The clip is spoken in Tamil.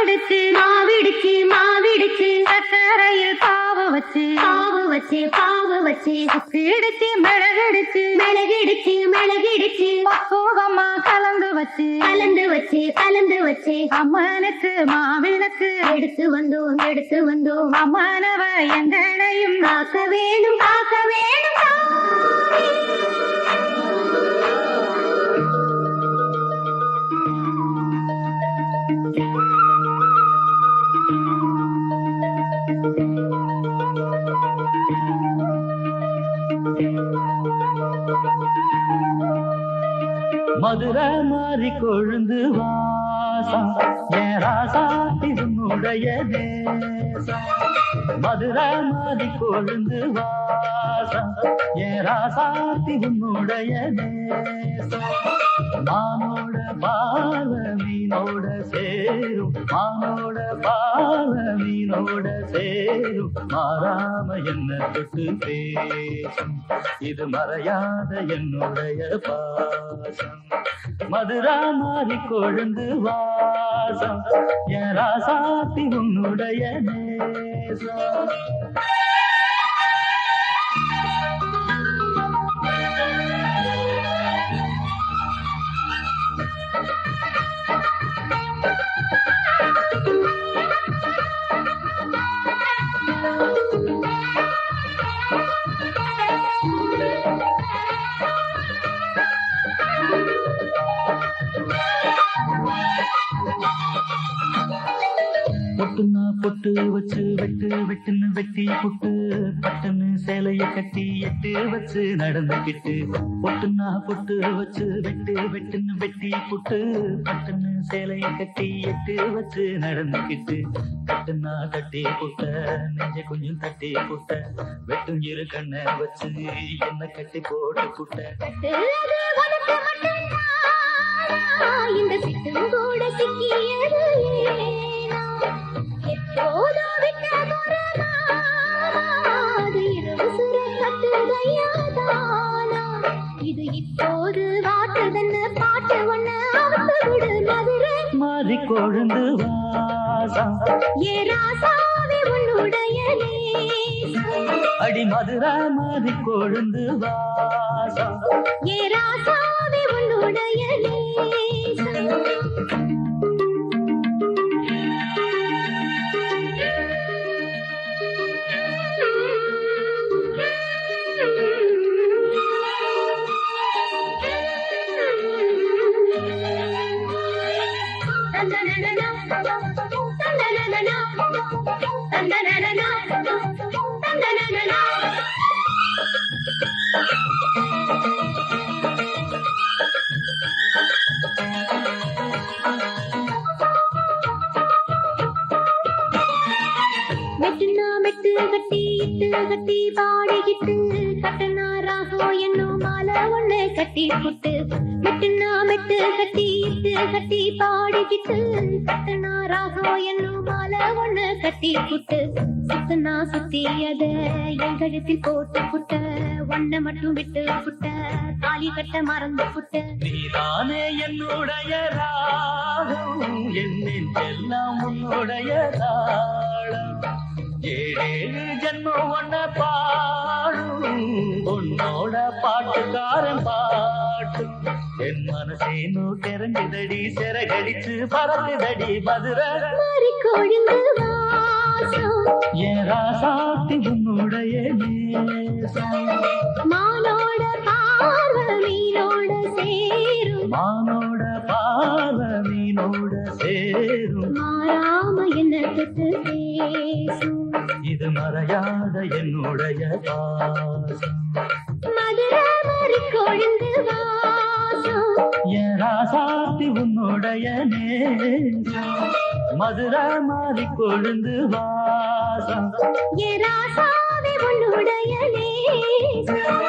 மாவிடுச்சு மாவிடுச்சு மாவிடுச்சு சக்கரையில் பாவு வச்சு பாவு வச்சு பாவு வச்சு இடிச்சு மிளகிடுச்சு மிளகிடுச்சு மிளகிடுச்சு பக்குவமா கலந்து வச்சு கலந்து வச்சு கலந்து வச்சு அம்மனுக்கு மாவிளக்கு எடுத்து வந்தோம் அம்மனவ எங்களையும் காக்க வேணும் காக்க வேணும் மதுரை மாறி கொழுந்து வாசம் என் ராசாத்தி உன்னுடைய நேசம் மதுரை மாறி கொழுந்து வாசம் என் ராசாத்தி உன்னுடைய நேசம் மானோட பால மீனோட சேரும் மானோட பால மீனோட சேரும் மாறாம என்ன தொட்டு பேசும் இது மறையாத என்னுடைய பாசம் மதுரா மாறி கொழுந்து வாசம் என் ராசாத்தி உன்னுடைய நேசம் பொட்டுனா பொட்டு வச்சு வெட்டு வெட்டுன்னு வெட்டி புட்டு பட்டுன்னு சேலைய கட்டி எட்டு வச்சு நடந்துக்கிட்டு பொட்டுனா பொட்டு வச்சு வெட்டு வெட்டுன்னு வெட்டி புட்டு பட்டுன்னு சேலைய கட்டி எட்டு வச்சு நடந்துக்கிட்டு கட்டுனா கட்டி புட்ட நெஞ்ச கொஞ்சம் தட்டி புட்ட வெட்டும் இரு கண்ண வச்சு என்ன கட்டி போட்டு புட்ட இந்த சிட்டும் கூட சிக்கியது எப்போதோ விட்ட இது இப்போது வாட்டுதன்னு பாட்டு ஒண்ணு அவத்து விடு மதுரை மாறி கொழுந்து வாசம் ஏ ராசாவே உன்னுடைய அடி மதுரை மாறி கொழுந்து வாசம் ஏ ராசாவே உன்னுடைய மெட்டுனா மெட்டு கட்டி இட்டு கட்டி பாடிக்கிட்டு கட்டனா ராகோ என்னும் மாலை ஒண்ணு கட்டி புட்டு மெட்டுனா மெட்டு கட்டி இட்டு கட்டி பாடிக்கிட்டு கட்டனா ராகோ என்னும் மாலை ஒண்ணு கட்டி புட்டு சுத்தனா சுத்தியத என் கழுத்தில் போட்டு புட்ட ஒன்ன மட்டும் விட்டு புட்ட தாலி கட்ட மறந்து புட்ட நீதானே என்னுடைய ராகம் என்னின் எல்லாம் உன்னுடைய தாளம் ஏழேழு ஜென்மம் ஒன்ன பாடும் உன்னோட பாட்டுக்காரன் பாட்டும் என் மனசேனோ கெரங்குதடி சிறகடிச்சு பறக்குதடி மதுரை மாறி கொழுந்து வாசம் என் ராசாத்தி உன்னுடைய நேசம் மானோட பார்வை மீனோட சேரும் மானோட பார்வை மீனோட சேரும் மாறாம என்ன தொட்டு பேசும் இது மறையாத என்னுடைய பாசம் மதுரை மாறி கொழுந்து வாசம் என் ராசாத்தி உன்னுடைய நேசம் மதுரை மாறி கொழுந்து வாசம் ஏ ராசாவே உன்னுடைய நேசம்